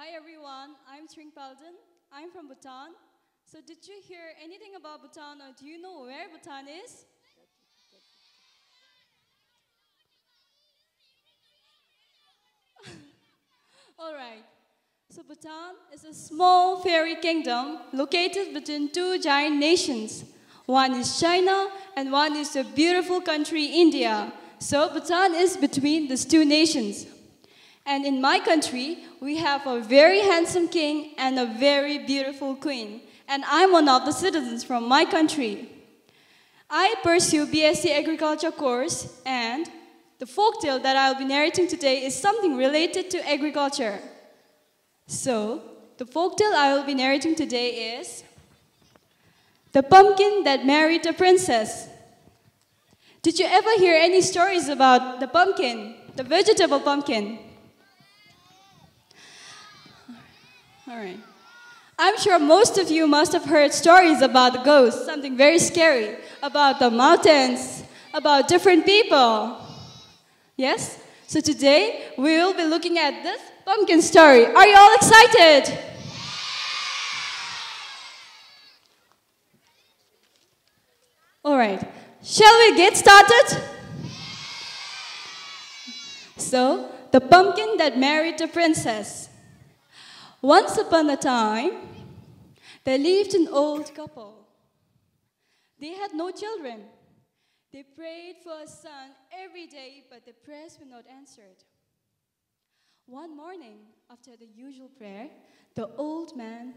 Hi everyone, I'm Tshering Peldon. I'm from Bhutan. So did you hear anything about Bhutan or do you know where Bhutan is? Alright, so Bhutan is a small fairy kingdom located between two giant nations. One is China and one is the beautiful country India. So Bhutan is between these two nations. And in my country, we have a very handsome king and a very beautiful queen. And I'm one of the citizens from my country. I pursue BSc Agriculture course, and the folktale that I'll be narrating today is something related to agriculture. So, the folktale I will be narrating today is The Pumpkin That Married a Princess. Did you ever hear any stories about the pumpkin, the vegetable pumpkin? All right. I'm sure most of you must have heard stories about the ghosts, something very scary, about the mountains, about different people. Yes? So today, we will be looking at this pumpkin story. Are you all excited? All right. Shall we get started? So, the pumpkin that married a princess. Once upon a time, there lived an old couple. They had no children. They prayed for a son every day, but their prayers were not answered. One morning, after the usual prayer, the old man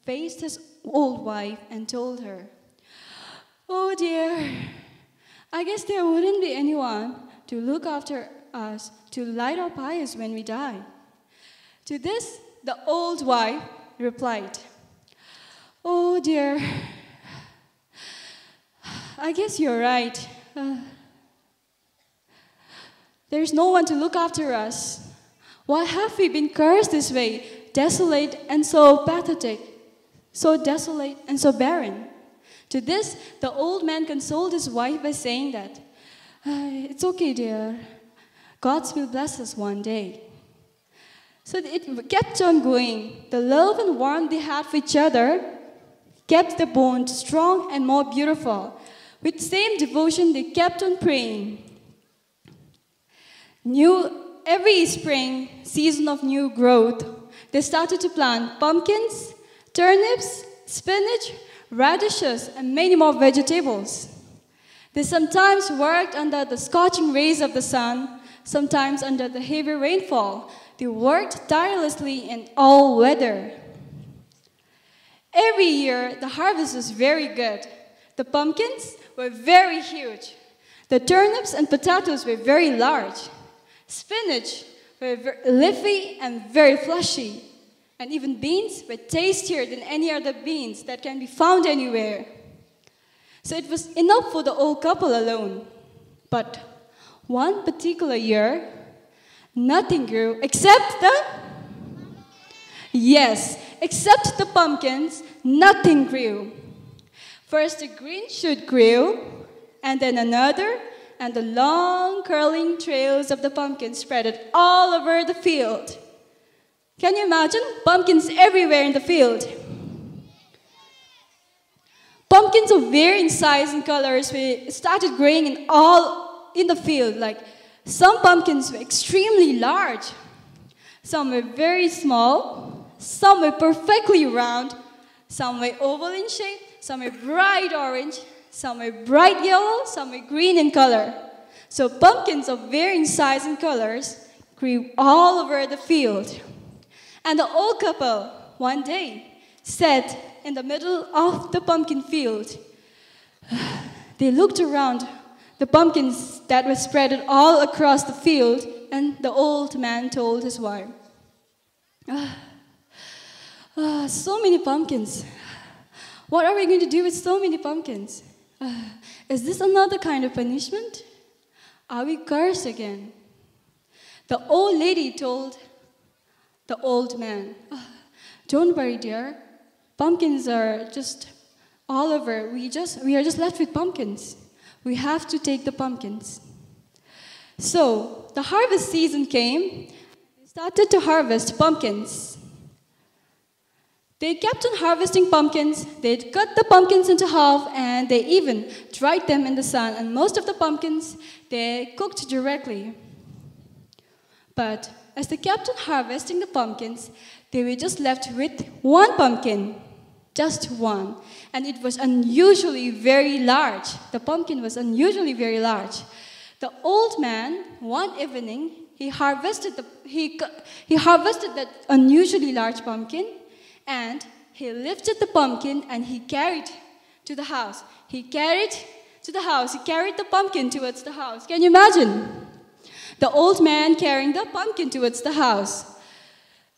faced his old wife and told her, "Oh dear, I guess there wouldn't be anyone to look after us, to light our fires when we die." To this, the old wife replied, "Oh dear, I guess you're right. There's no one to look after us. Why have we been cursed this way, desolate and so pathetic, so desolate and so barren?" To this, the old man consoled his wife by saying that, "It's okay, dear. God will bless us one day." So it kept on going. The love and warmth they had for each other kept the bond strong and more beautiful. With same devotion, they kept on praying. Every spring, season of new growth, they started to plant pumpkins, turnips, spinach, radishes, and many more vegetables. They sometimes worked under the scorching rays of the sun, sometimes under the heavy rainfall. They worked tirelessly in all weather. Every year, the harvest was very good. The pumpkins were very huge. The turnips and potatoes were very large. Spinach were leafy and very fleshy. And even beans were tastier than any other beans that can be found anywhere. So it was enough for the old couple alone. But one particular year, nothing grew except except the pumpkins, nothing grew. First the green shoot grew, and then another, and the long curling trails of the pumpkins spread it all over the field. Can you imagine? Pumpkins everywhere in the field. Pumpkins of varying size and colors started growing in the field. Like some pumpkins were extremely large. Some were very small. Some were perfectly round. Some were oval in shape. Some were bright orange. Some were bright yellow. Some were green in color. So pumpkins of varying size and colors grew all over the field. And the old couple, one day, sat in the middle of the pumpkin field. They looked around the pumpkins that were spread all across the field, and the old man told his wife, "So many pumpkins. What are we going to do with so many pumpkins? Is this another kind of punishment? Are we cursed again?" The old lady told the old man, "Don't worry, dear. Pumpkins are just all over. We are just left with pumpkins. We have to take the pumpkins." So the harvest season came. They started to harvest pumpkins. They kept on harvesting pumpkins. They cut the pumpkins into half, and they even dried them in the sun. And most of the pumpkins, they cooked directly. But as they kept on harvesting the pumpkins, they were just left with one pumpkin. Just one. And it was unusually very large. The pumpkin was unusually very large. The old man, one evening, he harvested that unusually large pumpkin, and he lifted the pumpkin and he carried to the house. He carried the pumpkin towards the house. Can you imagine? The old man carrying the pumpkin towards the house.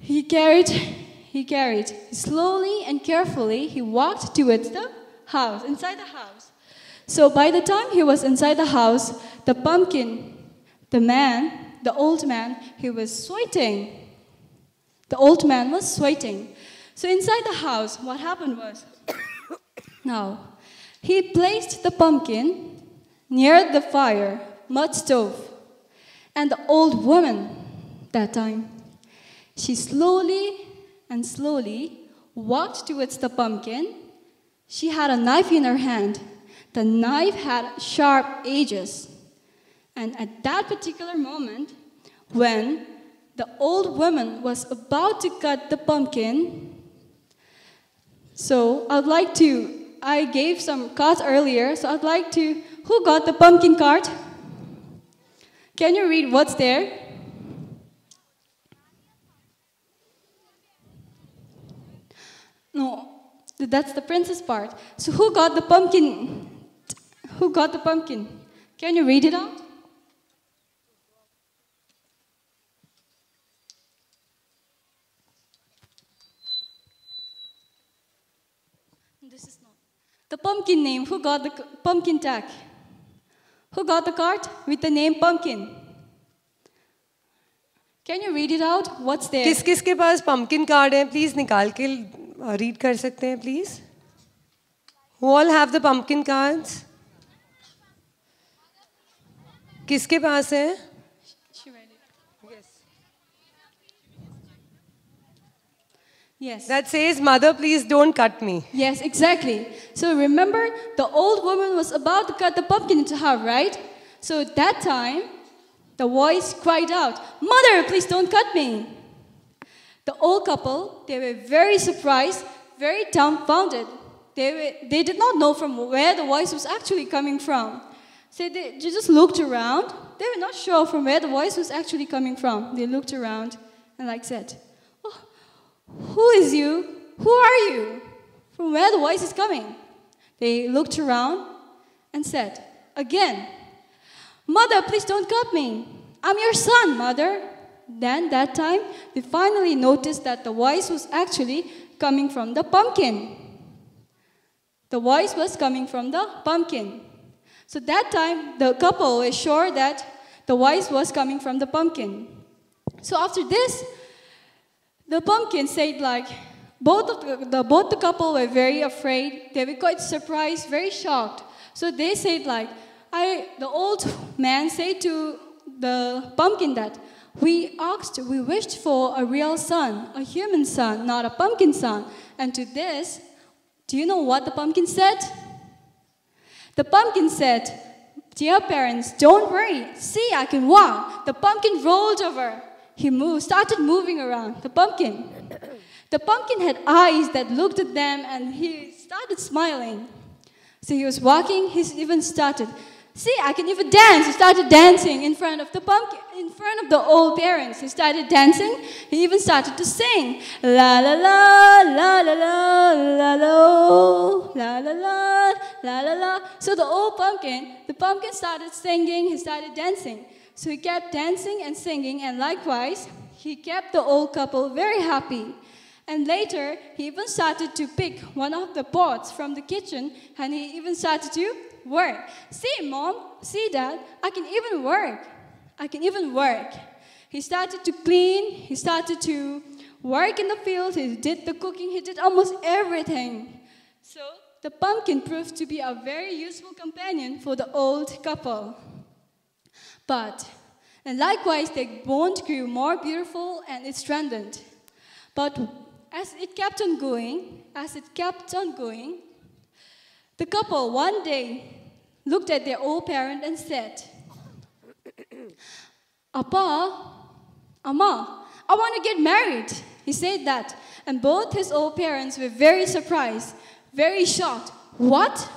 He carried. Slowly and carefully, he walked towards the house, inside the house. So by the time he was inside the house, the old man, he was sweating. The old man was sweating. So inside the house, what happened was, now, he placed the pumpkin near the fire, mud stove. And the old woman, that time, she slowly walked towards the pumpkin. She had a knife in her hand. The knife had sharp edges. And at that particular moment, when the old woman was about to cut the pumpkin, so I gave some cards earlier, so who got the pumpkin card? Can you read what's there? No, that's the princess part. So who got the pumpkin? Who got the pumpkin? Can you read it out? This is not. The pumpkin name. Who got the pumpkin tag? Who got the card with the name pumpkin? Can you read it out? What's there? किस के पास pumpkin card है? Please निकाल के read कर सकते हैं, please. Who all have the pumpkin cards? किसके पास है? She read it. Yes. That says, "Mother, please don't cut me." Yes, exactly. So remember, the old woman was about to cut the pumpkin into half, right? So at that time, the voice cried out, "Mother, please don't cut me." The old couple, they were very surprised, very dumbfounded. They did not know from where the voice was actually coming from. So they just looked around. They were not sure from where the voice was actually coming from. They looked around and said, "Oh, who is you? Who are you? From where the voice is coming?" They looked around and said, again, "Mother, please don't cut me. I'm your son, Mother." Then that time, they finally noticed that the voice was actually coming from the pumpkin. The voice was coming from the pumpkin. So that time, the couple was sure that the voice was coming from the pumpkin. So after this, the pumpkin said both the couple were very afraid. They were quite surprised, very shocked. So they said the old man said to the pumpkin that, we wished for a real son, a human son, not a pumpkin son. And to this, do you know what the pumpkin said? The pumpkin said, "Dear parents, don't worry. See, I can walk." The pumpkin rolled over. He started moving around, the pumpkin. The pumpkin had eyes that looked at them, and he started smiling. So he was walking, he even started, "See, I can even dance." He started dancing in front of the pumpkin, in front of the old parents. He started dancing. He even started to sing. La la la, la la la, la la, la la la, la la la. So the pumpkin started singing, he started dancing. So he kept dancing and singing, and likewise, he kept the old couple very happy. And later, he even started to pick one of the pots from the kitchen, and he even started to work. "See, Mom, see, Dad, I can even work. I can even work." He started to clean, he started to work in the field, he did the cooking, he did almost everything. So the pumpkin proved to be a very useful companion for the old couple. And likewise, their bond grew more beautiful and it strengthened. But As it kept on going, the couple one day looked at their old parent and said, Appa, Amma, I want to get married. He said that. And both his old parents were very surprised, very shocked. What?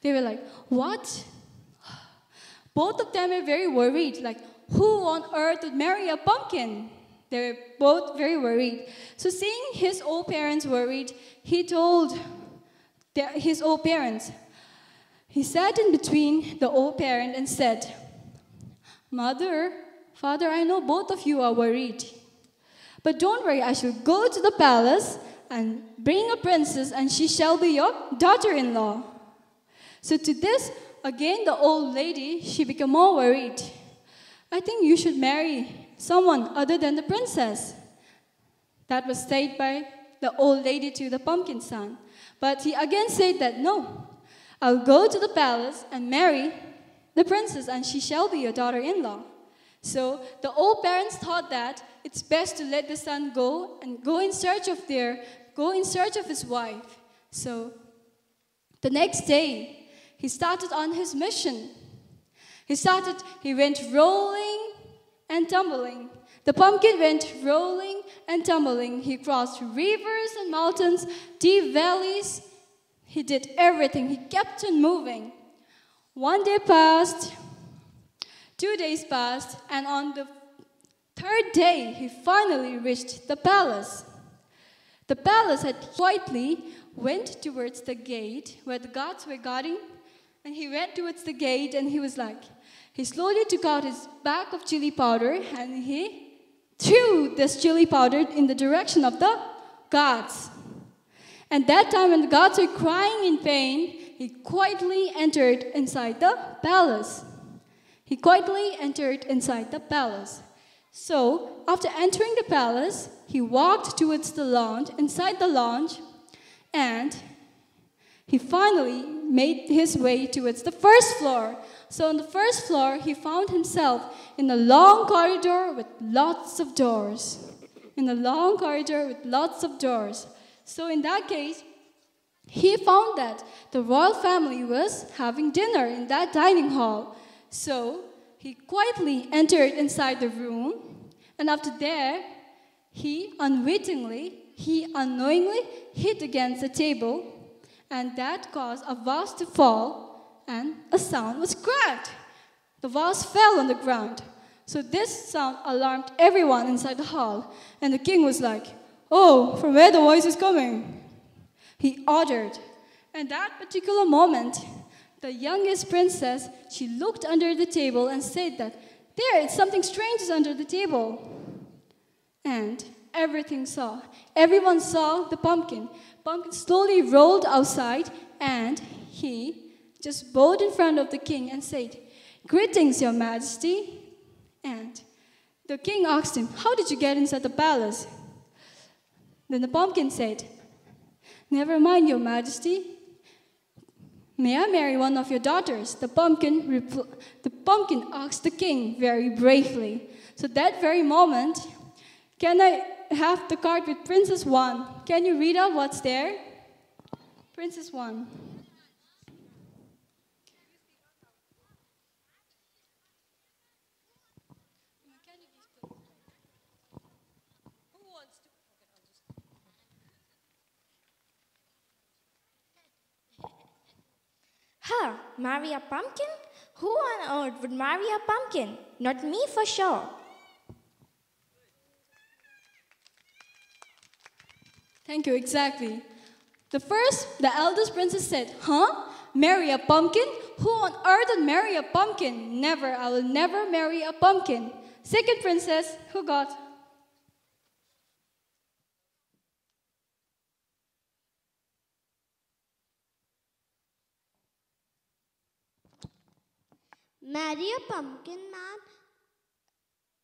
They were like, what? Both of them were very worried, like, who on earth would marry a pumpkin? They were both very worried. So seeing his old parents worried, he told his old parents, he sat in between the old parent and said, Mother, Father, I know both of you are worried. But don't worry, I shall go to the palace and bring a princess, and she shall be your daughter-in-law. So to this, again, the old lady, she became more worried. I think you should marry someone other than the princess. That was said by the old lady to the pumpkin son. But he again said that, no, I'll go to the palace and marry the princess, and she shall be your daughter-in-law. So the old parents thought that it's best to let the son go and go in search of his wife. So the next day, he started on his mission. He went rolling and tumbling. The pumpkin went rolling and tumbling. He crossed rivers and mountains, deep valleys. He did everything. He kept on moving. One day passed, 2 days passed, and on the third day, he finally reached the palace. The palace had quietly went towards the gate where the guards were guarding, and he went towards the gate, and he slowly took out his bag of chili powder, and he threw this chili powder in the direction of the guards. And that time when the guards were crying in pain, he quietly entered inside the palace. So, after entering the palace, he walked towards the lounge, inside the lounge, and he finally made his way towards the first floor. So on the first floor, he found himself in a long corridor with lots of doors. So in that case, he found that the royal family was having dinner in that dining hall. So he quietly entered inside the room, and after there, he unknowingly hit against the table, and that caused a vase to fall, and a sound was cracked. The vase fell on the ground. So this sound alarmed everyone inside the hall, and the king was like, "Oh, from where the voice is coming?" He ordered. And that particular moment, the youngest princess, she looked under the table and said that, "There, something strange is under the table." And everyone saw the pumpkin. Pumpkin slowly rolled outside, and he just bowed in front of the king and said, "Greetings, your majesty." And the king asked him, "How did you get inside the palace?" Then the pumpkin said, "Never mind, your majesty. May I marry one of your daughters?" The pumpkin asked the king very bravely. So that very moment, "Can I have the card with Princess 1? Can you read out what's there?" Princess 1. Her, marry a pumpkin? Who on earth would marry a pumpkin? Not me for sure. Thank you, exactly. The eldest princess said, "Huh? Marry a pumpkin? Who on earth would marry a pumpkin? Never, I will never marry a pumpkin." Second princess, who got? Marry a pumpkin man?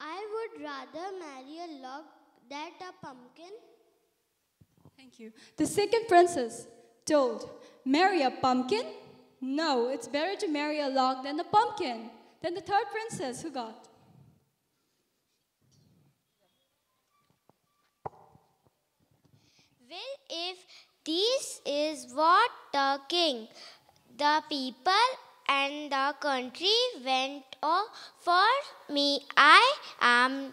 I would rather marry a log than a pumpkin. Thank you. The second princess told, "Marry a pumpkin? No, it's better to marry a log than a pumpkin." Then the third princess, who got? This is what the king, the people, and the country went for me. I am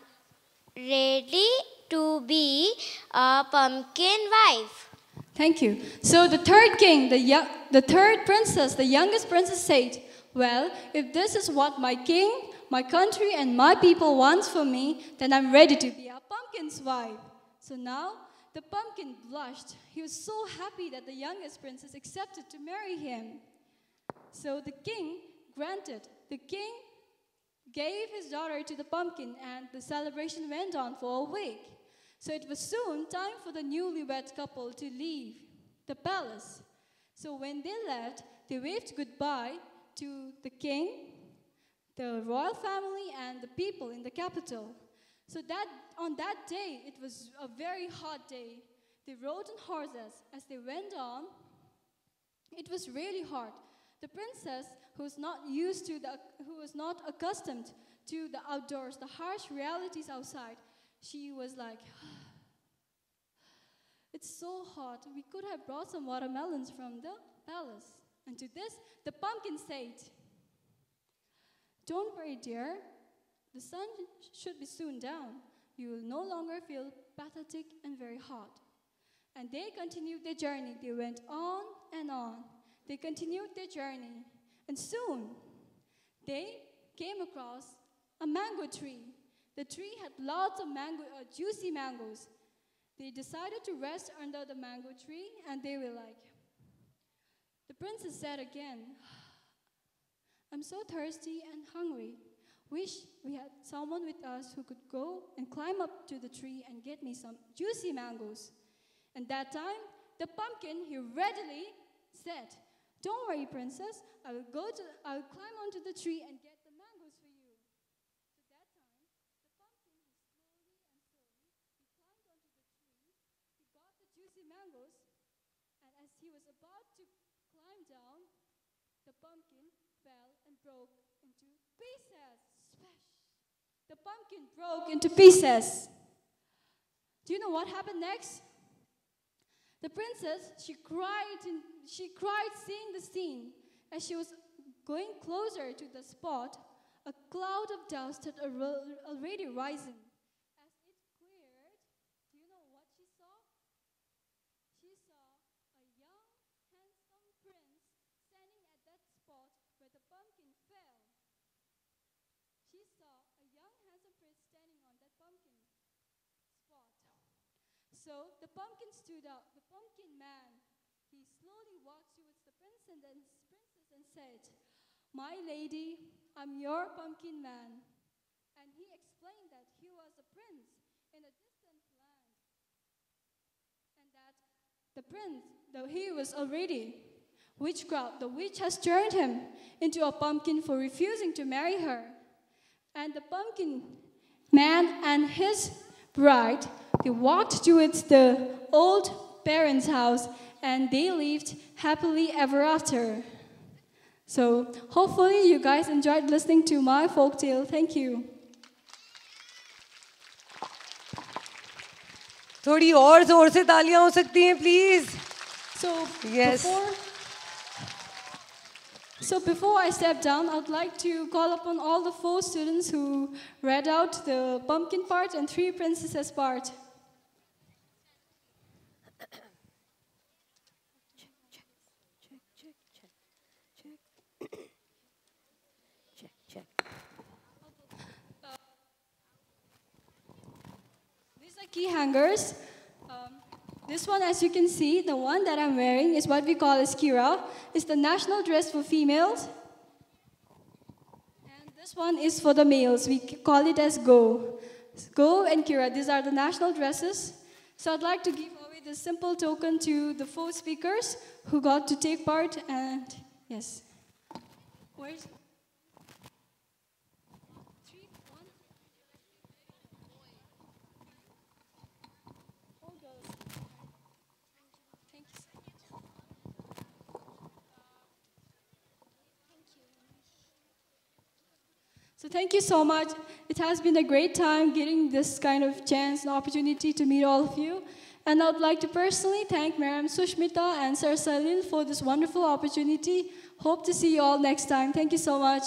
ready to be a pumpkin wife. Thank you. So the third king, the third princess, the youngest princess said, well, if this is what my king, my country, and my people wants for me, then I'm ready to be a pumpkin's wife. So now the pumpkin blushed. He was so happy that the youngest princess accepted to marry him. So the king granted. The king gave his daughter to the pumpkin, and the celebration went on for a week. So it was soon time for the newlywed couple to leave the palace. So when they left, they waved goodbye to the king, the royal family, and the people in the capital. So on that day, it was a very hot day. They rode on horses. As they went on, it was really hot. The princess, who was not accustomed to the outdoors, the harsh realities outside, she was like, it's so hot. We could have brought some watermelons from the palace. And to this, the pumpkin said, don't worry, dear. The sun should be soon down. You will no longer feel pathetic and very hot. And they continued their journey. They went on and on. They continued their journey. And soon, they came across a mango tree. The tree had lots of juicy mangoes. They decided to rest under the mango tree, and they were like, the princess said again, I'm so thirsty and hungry. Wish we had someone with us who could go and climb up to the tree and get me some juicy mangoes. And that time, the pumpkin, he readily said, don't worry, princess, I will climb onto the tree and get the mangoes for you. So that time, the pumpkin, he climbed onto the tree, he got the juicy mangoes, and as he was about to climb down, the pumpkin fell and broke into pieces. Smash! The pumpkin broke into pieces. Do you know what happened next? The princess, she cried seeing the scene. As she was going closer to the spot, a cloud of dust had already risen. As it cleared, do you know what she saw? She saw a young, handsome prince standing at that spot where the pumpkin fell. She saw a young, handsome prince standing on that pumpkin spot. So the pumpkin stood up. The pumpkin man, he slowly walked towards the princess and said, my lady, I'm your pumpkin man. And he explained that he was a prince in a distant land. And that the prince, though he was already witchcraft, the witch has turned him into a pumpkin for refusing to marry her. And the pumpkin man and his bride, they walked towards the old parents' house, and they lived happily ever after. So hopefully you guys enjoyed listening to my folktale. Thank you. थोड़ी और जोर से तालियां हो सकती हैं, please. So yes. Before I step down, I would like to call upon all the 4 students who read out the pumpkin part and 3 princesses part. These are key hangers. This one, as you can see, the one that I'm wearing is what we call as Kira. It's the national dress for females. And this one is for the males. We call it as Go. Go and Kira, these are the national dresses. So I'd like to give away this simple token to the 4 speakers who got to take part. And yes. Where's... So thank you so much. It has been a great time getting this kind of chance and opportunity to meet all of you. And I would like to personally thank Ma'am Sushmita and Sir Salil for this wonderful opportunity. Hope to see you all next time. Thank you so much.